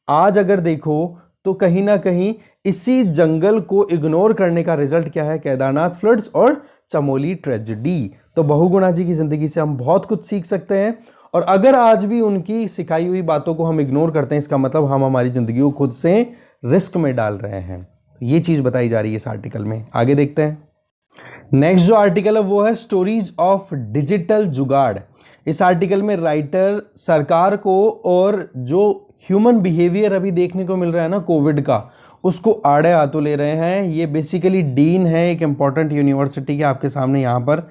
आज अगर देखो तो कहीं ना कहीं इसी जंगल को इग्नोर करने का रिजल्ट क्या है, केदारनाथ फ्लड्स और चमोली ट्रेजेडी। तो बहुगुणा जी की जिंदगी से हम बहुत कुछ सीख सकते हैं, और अगर आज भी उनकी सिखाई हुई बातों को हम इग्नोर करते हैं, इसका मतलब हम हमारी जिंदगी को खुद से रिस्क में डाल रहे हैं। ये चीज बताई जा रही है इस आर्टिकल में। आगे देखते हैं। नेक्स्ट जो आर्टिकल है वो है स्टोरीज ऑफ डिजिटल जुगाड़। इस आर्टिकल में राइटर सरकार को और जो ह्यूमन बिहेवियर अभी देखने को मिल रहा है ना कोविड का, उसको आड़े हाथों ले रहे हैं। ये बेसिकली डीन है एक इंपॉर्टेंट यूनिवर्सिटी के, आपके सामने यहाँ पर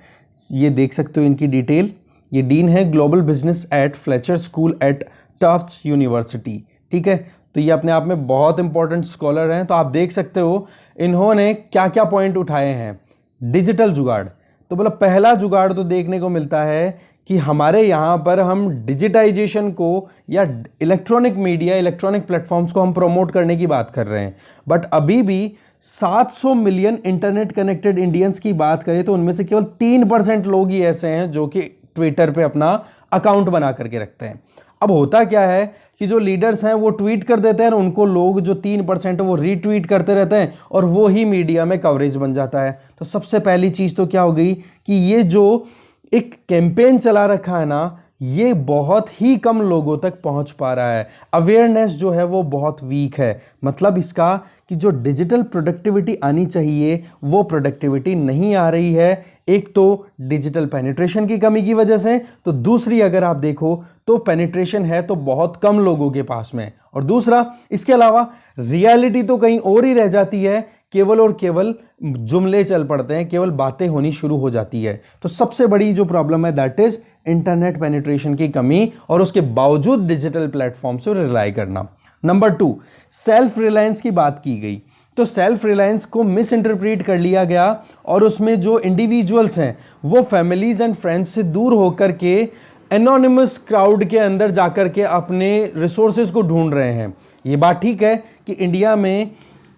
ये देख सकते हो इनकी डिटेल। ये डीन है global business at Fletcher school eight Tufts university, ठीक है। तो ये अपने आप में बहुत इंपॉर्टेंट स्कॉलर हैं। तो आप देख सकते हो इन्होंने क्या क्या पॉइंट उठाए हैं। डिजिटल जुगाड़, तो बोला पहला जुगाड़ तो देखने को मिलता है कि हमारे यहाँ पर हम डिजिटाइजेशन को या इलेक्ट्रॉनिक मीडिया, इलेक्ट्रॉनिक प्लेटफॉर्म्स को हम प्रमोट करने की बात कर रहे हैं, बट अभी भी 700 मिलियन इंटरनेट कनेक्टेड इंडियंस की बात करें तो उनमें से केवल 3% लोग ही ऐसे हैं जो कि ट्विटर पे अपना अकाउंट बना करके रखते हैं। अब होता क्या है कि जो लीडर्स हैं वो ट्वीट कर देते हैं, उनको लोग जो 3% है वो रीट्वीट करते रहते हैं और वो ही मीडिया में कवरेज बन जाता है। तो सबसे पहली चीज तो क्या हो गई कि ये जो एक कैंपेन चला रखा है ना, ये बहुत ही कम लोगों तक पहुंच पा रहा है। अवेयरनेस जो है वो बहुत वीक है। मतलब इसका कि जो डिजिटल प्रोडक्टिविटी आनी चाहिए वो प्रोडक्टिविटी नहीं आ रही है। एक तो डिजिटल पेनिट्रेशन की कमी की वजह से, तो दूसरी अगर आप देखो तो पेनिट्रेशन है तो बहुत कम लोगों के पास में, और दूसरा इसके अलावा रियलिटी तो कहीं और ही रह जाती है। केवल और केवल जुमले चल पड़ते हैं, केवल बातें होनी शुरू हो जाती है। तो सबसे बड़ी जो प्रॉब्लम है दैट इज इंटरनेट पेनिट्रेशन की कमी, और उसके बावजूद डिजिटल प्लेटफॉर्म से रिलाई करना। नंबर 2, सेल्फ रिलायंस की बात की गई। तो सेल्फ रिलायंस को मिस इंटरप्रेट कर लिया गया, और उसमें जो इंडिविजुअल्स हैं वो फैमिलीज एंड फ्रेंड्स से दूर होकर के एनोनिमस क्राउड के अंदर जाकर के अपने रिसोर्सेज को ढूंढ रहे हैं। ये बात ठीक है कि इंडिया में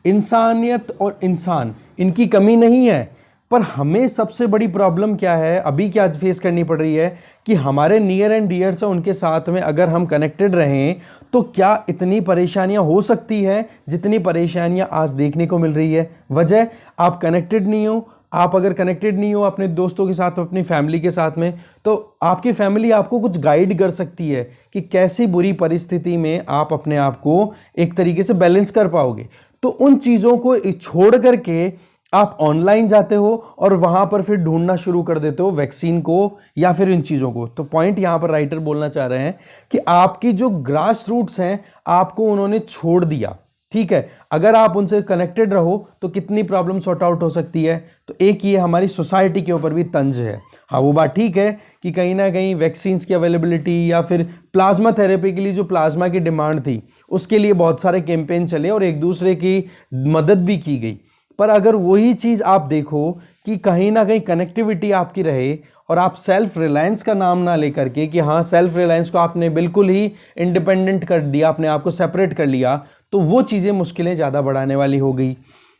इंसानियत और इंसान इनकी कमी नहीं है, पर हमें सबसे बड़ी प्रॉब्लम क्या है, अभी क्या फेस करनी पड़ रही है कि हमारे नियर एंड डियर से उनके साथ में अगर हम कनेक्टेड रहें तो क्या इतनी परेशानियां हो सकती है जितनी परेशानियां आज देखने को मिल रही है। वजह, आप कनेक्टेड नहीं हो। आप अगर कनेक्टेड नहीं हो अपने दोस्तों के साथ, अपनी फैमिली के साथ में, तो आपकी फैमिली आपको कुछ गाइड कर सकती है कि कैसी बुरी परिस्थिति में आप अपने आप को एक तरीके से बैलेंस कर पाओगे। तो उन चीज़ों को छोड़ करके आप ऑनलाइन जाते हो और वहां पर फिर ढूंढना शुरू कर देते हो वैक्सीन को या फिर इन चीज़ों को। तो पॉइंट यहां पर राइटर बोलना चाह रहे हैं कि आपकी जो ग्रास रूट्स हैं आपको उन्होंने छोड़ दिया, ठीक है। अगर आप उनसे कनेक्टेड रहो तो कितनी प्रॉब्लम सॉर्ट आउट हो सकती है। तो एक ये हमारी सोसाइटी के ऊपर भी तंज है। हाँ, वो बात ठीक है कि कहीं ना कहीं वैक्सीन की अवेलेबिलिटी या फिर प्लाज्मा थेरेपी के लिए जो प्लाज्मा की डिमांड थी उसके लिए बहुत सारे कैंपेन चले और एक दूसरे की मदद भी की गई। पर अगर वही चीज़ आप देखो कि कहीं ना कहीं कनेक्टिविटी आपकी रहे और आप सेल्फ रिलायंस का नाम ना लेकर के कि हाँ सेल्फ रिलायंस को आपने बिल्कुल ही इंडिपेंडेंट कर दिया, अपने आप को सेपरेट कर लिया, तो वो चीज़ें मुश्किलें ज़्यादा बढ़ाने वाली हो गई।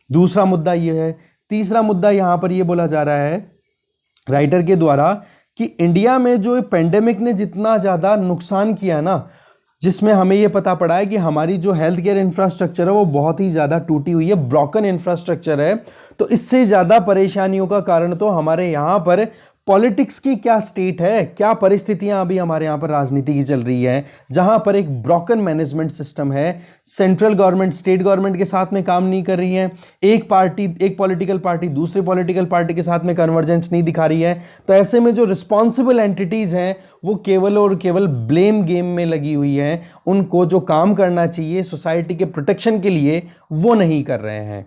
दूसरा मुद्दा ये है। तीसरा मुद्दा यहाँ पर ये बोला जा रहा है राइटर के द्वारा कि इंडिया में जो पेंडेमिक ने जितना ज़्यादा नुकसान किया ना, जिसमें हमें ये पता पड़ा है कि हमारी जो हेल्थ केयर इंफ्रास्ट्रक्चर है वो बहुत ही ज़्यादा टूटी हुई है, ब्रोकन इंफ्रास्ट्रक्चर है। तो इससे ज़्यादा परेशानियों का कारण तो हमारे यहाँ पर पॉलिटिक्स की क्या स्टेट है, क्या परिस्थितियां अभी हमारे यहाँ पर राजनीति की चल रही है, जहां पर एक ब्रोकन मैनेजमेंट सिस्टम है। सेंट्रल गवर्नमेंट स्टेट गवर्नमेंट के साथ में काम नहीं कर रही है, एक पॉलिटिकल पार्टी दूसरी पॉलिटिकल पार्टी के साथ में कन्वर्जेंस नहीं दिखा रही है। तो ऐसे में जो रिस्पॉन्सिबल एंटिटीज हैं वो केवल और केवल ब्लेम गेम में लगी हुई हैं। उनको जो काम करना चाहिए सोसाइटी के प्रोटेक्शन के लिए वो नहीं कर रहे हैं।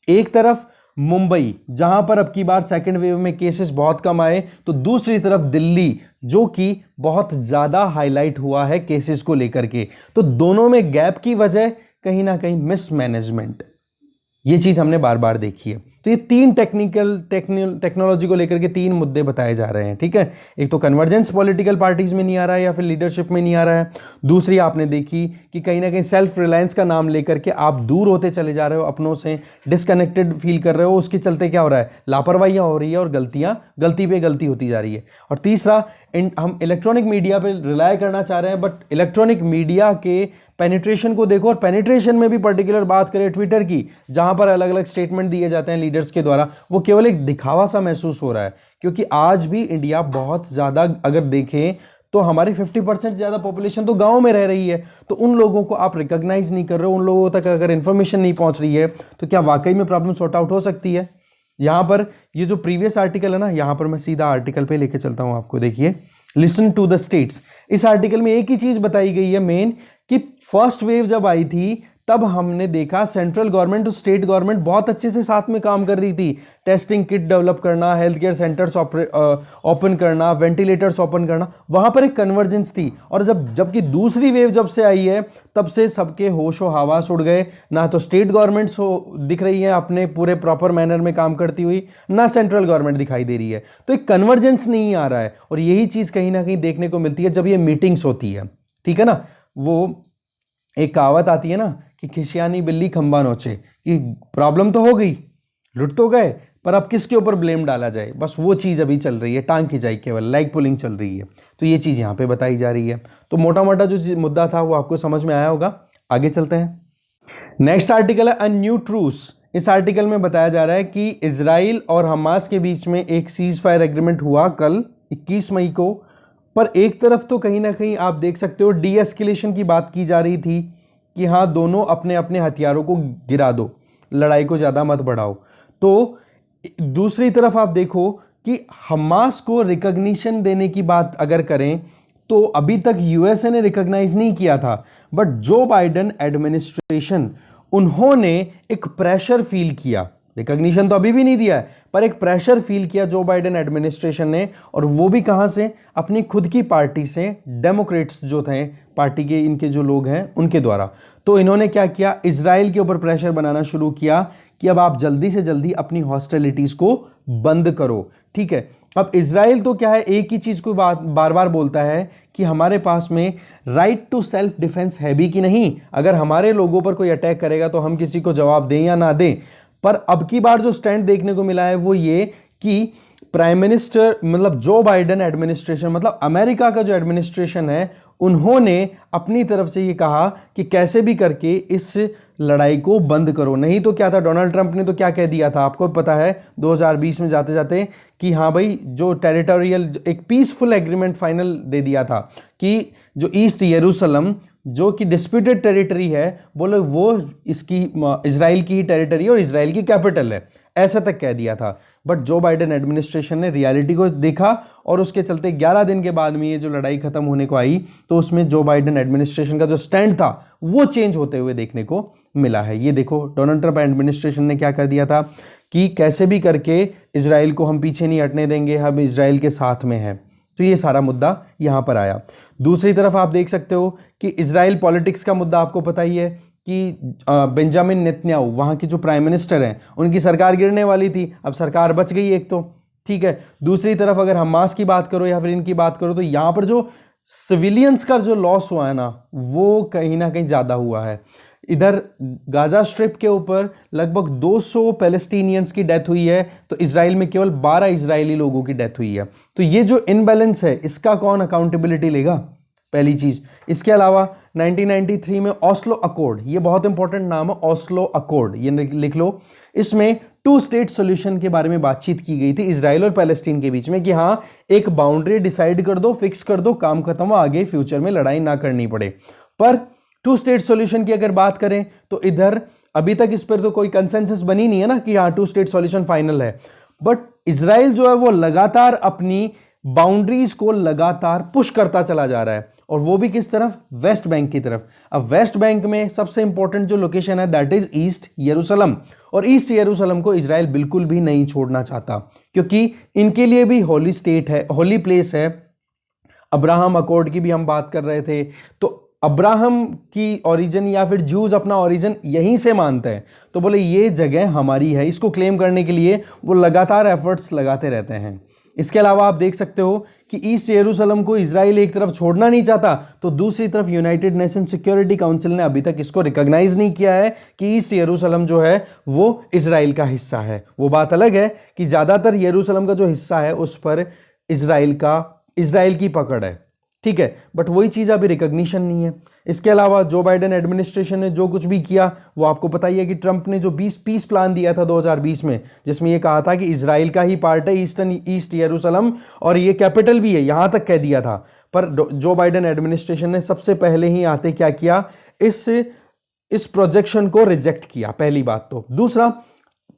एक तरफ मुंबई जहां पर अब की बार सेकेंड वेव में केसेस बहुत कम आए, तो दूसरी तरफ दिल्ली जो कि बहुत ज्यादा हाईलाइट हुआ है केसेस को लेकर के। तो दोनों में गैप की वजह कहीं ना कहीं मिसमैनेजमेंट, ये चीज हमने बार बार देखी है। तो ये तीन टेक्नोलॉजी को लेकर के तीन मुद्दे बताए जा रहे हैं, ठीक है। एक तो कन्वर्जेंस पॉलिटिकल पार्टीज में नहीं आ रहा है या फिर लीडरशिप में नहीं आ रहा है। दूसरी आपने देखी कि कहीं ना कहीं सेल्फ रिलायंस का नाम लेकर के आप दूर होते चले जा रहे हो, अपनों से डिस्कनेक्टेड फील कर रहे हो, उसके चलते क्या हो रहा है, लापरवाहियां हो रही है और गलती पे गलती होती जा रही है। और तीसरा, हम इलेक्ट्रॉनिक मीडिया पे रिलाय करना चाह रहे हैं, बट इलेक्ट्रॉनिक मीडिया के पेनिट्रेशन को देखो, और पेनिट्रेशन में भी पर्टिकुलर बात करें ट्विटर की, जहां पर अलग अलग स्टेटमेंट दिए जाते हैं लीडर्स के द्वारा, वो केवल एक दिखावा सा महसूस हो रहा है। क्योंकि आज भी इंडिया बहुत ज़्यादा, अगर देखें तो हमारी 50% ज़्यादा पॉपुलेशन तो गाँव में रह रही है। तो उन लोगों को आप रिकॉग्नाइज नहीं कर रहे हो, उन लोगों तक अगर इन्फॉर्मेशन नहीं पहुंच रही है, तो क्या वाकई में प्रॉब्लम सॉर्ट आउट हो सकती है। यहाँ पर ये जो प्रीवियस आर्टिकल है ना, यहाँ पर मैं सीधा आर्टिकल पे लेके चलता हूँ आपको। देखिए, लिसन टू द स्टेट्स। इस आर्टिकल में एक ही चीज बताई गई है मेन, कि फर्स्ट वेव जब आई थी तब हमने देखा सेंट्रल गवर्नमेंट और स्टेट गवर्नमेंट बहुत अच्छे से साथ में काम कर रही थी। टेस्टिंग किट डेवलप करना, हेल्थ केयर सेंटर्स ओपन करना, वेंटिलेटर्स ओपन करना, वहां पर एक कन्वर्जेंस थी। और जबकि दूसरी वेव जब से आई है तब से सबके होशो हवास उड़ गए। ना तो स्टेट गवर्नमेंट्स दिख रही है अपने पूरे प्रॉपर मैनर में काम करती हुई, ना सेंट्रल गवर्नमेंट दिखाई दे रही है। तो एक कन्वर्जेंस नहीं आ रहा है। और यही चीज कहीं ना कहीं देखने को मिलती है जब ये मीटिंग्स होती है, ठीक है ना। वो एक कहावत आती है ना कि खिसियानी बिल्ली खंबा नोचे, कि प्रॉब्लम तो हो गई, लुट तो गए, पर अब किसके ऊपर ब्लेम डाला जाए, बस वो चीज़ अभी चल रही है, टांग खिंचाई केवल, लाइक पुलिंग चल रही है। तो ये चीज़ यहाँ पे बताई जा रही है। तो मोटा मोटा जो मुद्दा था वो आपको समझ में आया होगा। आगे चलते हैं। नेक्स्ट आर्टिकल है अ न्यू ट्रूस। इस आर्टिकल में बताया जा रहा है कि इजराइल और हमास के बीच में एक सीज फायर एग्रीमेंट हुआ कल 21 मई को। पर एक तरफ तो कहीं ना कहीं आप देख सकते हो डी एस्केलेशन की बात की जा रही थी कि हाँ, दोनों अपने अपने हथियारों को गिरा दो, लड़ाई को ज़्यादा मत बढ़ाओ। तो दूसरी तरफ आप देखो कि हमास को रिकॉग्निशन देने की बात अगर करें तो अभी तक यूएसए ने रिकॉग्नाइज नहीं किया था, बट जो बाइडेन एडमिनिस्ट्रेशन, उन्होंने एक प्रेशर फील किया। रिकॉग्निशन तो अभी भी नहीं दिया है, पर एक प्रेशर फील किया जो बाइडेन एडमिनिस्ट्रेशन ने, और वो भी कहां से, अपनी खुद की पार्टी से, डेमोक्रेट्स जो थे पार्टी के, इनके जो लोग हैं उनके द्वारा। तो इन्होंने क्या किया, इजराइल के ऊपर प्रेशर बनाना शुरू किया कि अब आप जल्दी से जल्दी अपनी हॉस्टिलिटीज को बंद करो, ठीक है। अब इजराइल तो क्या है, एक ही चीज को बार बार बोलता है कि हमारे पास में राइट टू सेल्फ डिफेंस है भी कि नहीं। अगर हमारे लोगों पर कोई अटैक करेगा तो हम किसी को जवाब दें या ना दें। पर अब की बार जो स्टैंड देखने को मिला है वो ये कि प्राइम मिनिस्टर, मतलब जो बाइडेन एडमिनिस्ट्रेशन, मतलब अमेरिका का जो एडमिनिस्ट्रेशन है, उन्होंने अपनी तरफ से ये कहा कि कैसे भी करके इस लड़ाई को बंद करो। नहीं तो क्या था, डोनाल्ड ट्रंप ने तो क्या कह दिया था, आपको पता है 2020 में जाते जाते, कि हाँ भाई, जो टेरिटोरियल एक पीसफुल एग्रीमेंट फाइनल दे दिया था कि जो ईस्ट यरूशलेम, जो कि डिस्प्यूटेड टेरिटरी है, बोले वो इसकी इजराइल की ही टेरिटरी है और इजराइल की कैपिटल है, ऐसा तक कह दिया था। बट जो बाइडेन एडमिनिस्ट्रेशन ने रियलिटी को देखा और उसके चलते 11 दिन के बाद में ये जो लड़ाई खत्म होने को आई, तो उसमें जो बाइडेन एडमिनिस्ट्रेशन का जो स्टैंड था वो चेंज होते हुए देखने को मिला है। ये देखो, डोनाल्ड ट्रंप एडमिनिस्ट्रेशन ने क्या कर दिया था कि कैसे भी करके इजराइल को हम पीछे नहीं हटने देंगे, हम इजराइल के साथ में हैं। तो ये सारा मुद्दा यहां पर आया। दूसरी तरफ आप देख सकते हो कि इजराइल पॉलिटिक्स का मुद्दा आपको पता ही है कि बेंजामिन नेतन्याहू, वहाँ के जो प्राइम मिनिस्टर हैं, उनकी सरकार गिरने वाली थी, अब सरकार बच गई एक तो, ठीक है। दूसरी तरफ अगर हमास की बात करो या फिर इनकी बात करो, तो यहाँ पर जो सिविलियंस का जो लॉस हुआ है ना, वो कहीं ना कहीं ज़्यादा हुआ है। इधर गाजा स्ट्रिप के ऊपर लगभग 200 पैलेस्टीनियंस की डेथ हुई है, तो इजराइल में केवल 12 इजरायली लोगों की डेथ हुई है। तो ये जो इनबैलेंस है, इसका कौन अकाउंटेबिलिटी लेगा, पहली चीज। इसके अलावा 1993 में ऑस्लो अकॉर्ड, ये बहुत इंपॉर्टेंट नाम है, ऑस्लो अकॉर्ड, ये लिख लो। इसमें 2 स्टेट सॉल्यूशन के बारे में बातचीत की गई थी इजराइल और पैलेस्टीन के बीच में, कि हाँ, एक बाउंड्री डिसाइड कर दो, फिक्स कर दो, काम खत्म हो, आगे फ्यूचर में लड़ाई ना करनी पड़े। पर 2 स्टेट सॉल्यूशन की अगर बात करें तो इधर अभी तक इस पर तो कोई कंसेंसस बनी नहीं है ना कि हाँ 2 स्टेट सॉल्यूशन फाइनल है। बट इजराइल जो है वो लगातार अपनी बाउंड्रीज को लगातार पुश करता चला जा रहा है, और वो भी किस तरफ, वेस्ट बैंक की तरफ। अब वेस्ट बैंक में सबसे इंपॉर्टेंट जो लोकेशन है दैट इज ईस्ट यरूशलेम, और ईस्ट यरूशलेम को इजराइल बिल्कुल भी नहीं छोड़ना चाहता, क्योंकि इनके लिए भी होली स्टेट है, होली प्लेस है। अब्राहम अकॉर्ड की भी हम बात कर रहे थे, तो अब्राहम की ओरिजिन या फिर जूज अपना ओरिजिन यहीं से मानते हैं, तो बोले ये जगह हमारी है। इसको क्लेम करने के लिए वो लगातार एफर्ट्स लगाते रहते हैं। इसके अलावा आप देख सकते हो कि ईस्ट यरूशलेम को इजराइल एक तरफ छोड़ना नहीं चाहता, तो दूसरी तरफ यूनाइटेड नेशन सिक्योरिटी काउंसिल ने अभी तक इसको रिकॉग्नाइज नहीं किया है कि ईस्ट यरूशलेम जो है वो इजराइल का हिस्सा है। वो बात अलग है कि ज्यादातर यरूशलेम का जो हिस्सा है उस पर इजराइल की पकड़ है, ठीक है, बट वही चीज अभी रिकॉग्निशन नहीं है। इसके अलावा जो बाइडेन एडमिनिस्ट्रेशन ने जो कुछ भी किया वो आपको पता ही है कि ट्रंप ने जो पीस प्लान दिया था 2020 में, जिसमें ये कहा था कि इजराइल का ही पार्ट है ईस्ट यरूशलेम और ये कैपिटल भी है, यहां तक कह दिया था। पर जो बाइडेन एडमिनिस्ट्रेशन ने सबसे पहले ही आते क्या किया, इस प्रोजेक्शन को रिजेक्ट किया, पहली बात तो। दूसरा,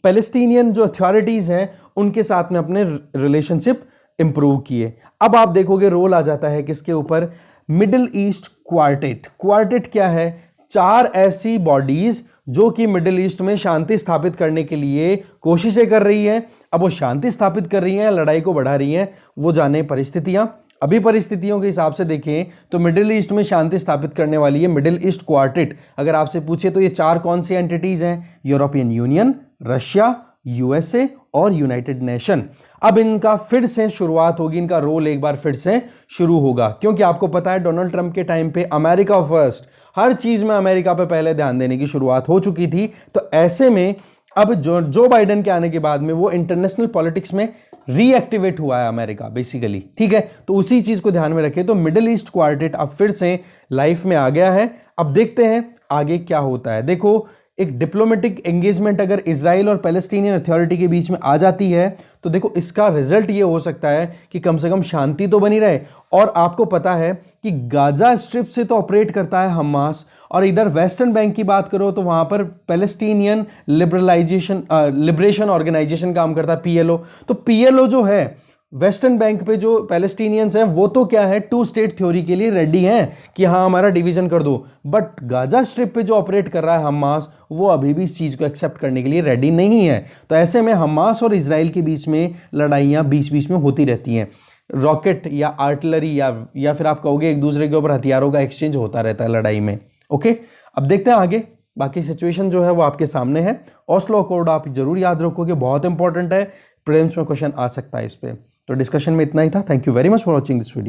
पैलेस्टीनियन जो अथॉरिटीज हैं उनके साथ में अपने रिलेशनशिप इंप्रूव किए। अब आप देखोगे रोल आ जाता है किसके ऊपर, मिडिल ईस्ट क्वार्टेट। क्वार्टेट क्या है, 4 ऐसी बॉडीज जो कि मिडिल ईस्ट में शांति स्थापित करने के लिए कोशिशें कर रही है। अब वो शांति स्थापित कर रही हैं, लड़ाई को बढ़ा रही हैं, वो जाने परिस्थितियां। अभी परिस्थितियों के हिसाब से देखें तो मिडिल ईस्ट में शांति स्थापित करने वाली है मिडिल ईस्ट क्वार्टेट। अगर आपसे पूछे तो ये 4 कौन सी एंटिटीज हैं, यूरोपियन यूनियन, रशिया, यूएसए और यूनाइटेड नेशन। अब इनका फिर से शुरुआत होगी, इनका रोल एक बार फिर से शुरू होगा, क्योंकि आपको पता है डोनाल्ड ट्रंप के टाइम पे अमेरिका फर्स्ट, हर चीज में अमेरिका पे पहले ध्यान देने की शुरुआत हो चुकी थी। तो ऐसे में अब जो बाइडेन के आने के बाद में वो इंटरनेशनल पॉलिटिक्स में रीएक्टिवेट हुआ है अमेरिका बेसिकली, ठीक है। तो उसी चीज को ध्यान में रखें। तो मिडिल ईस्ट क्वार्टेट अब फिर से लाइफ में आ गया है। अब देखते हैं आगे क्या होता है। देखो, एक डिप्लोमेटिक एंगेजमेंट अगर इजराइल और पैलेस्टीनियन अथॉरिटी के बीच में आ जाती है तो देखो इसका रिजल्ट ये हो सकता है कि कम से कम शांति तो बनी रहे। और आपको पता है कि गाजा स्ट्रिप से तो ऑपरेट करता है हमास, और इधर वेस्टर्न बैंक की बात करो तो वहां पर पैलेस्टीनियन लिबरेशन ऑर्गेनाइजेशन काम करता है, पीएलओ। तो पीएलओ जो है वेस्टर्न बैंक पे जो पैलेस्टीनियंस हैं वो तो क्या है, 2 स्टेट थ्योरी के लिए रेडी हैं कि हाँ हमारा डिवीजन कर दो। बट गाजा स्ट्रिप पे जो ऑपरेट कर रहा है हमास, वो अभी भी इस चीज को एक्सेप्ट करने के लिए रेडी नहीं है। तो ऐसे में हमास और इजराइल के बीच में लड़ाइयां बीच बीच में होती रहती हैं। रॉकेट या आर्टिलरी या फिर आप कहोगे एक दूसरे के ऊपर हथियारों का एक्सचेंज होता रहता है लड़ाई में। ओके, अब देखते हैं आगे। बाकी सिचुएशन जो है वो आपके सामने है। ओस्लो अकॉर्ड आप जरूर याद रखोगे, बहुत इंपॉर्टेंट है, प्रीलिम्स में क्वेश्चन आ सकता है इस पे। तो डिस्कशन में इतना ही था। Thank you very much for watching this video.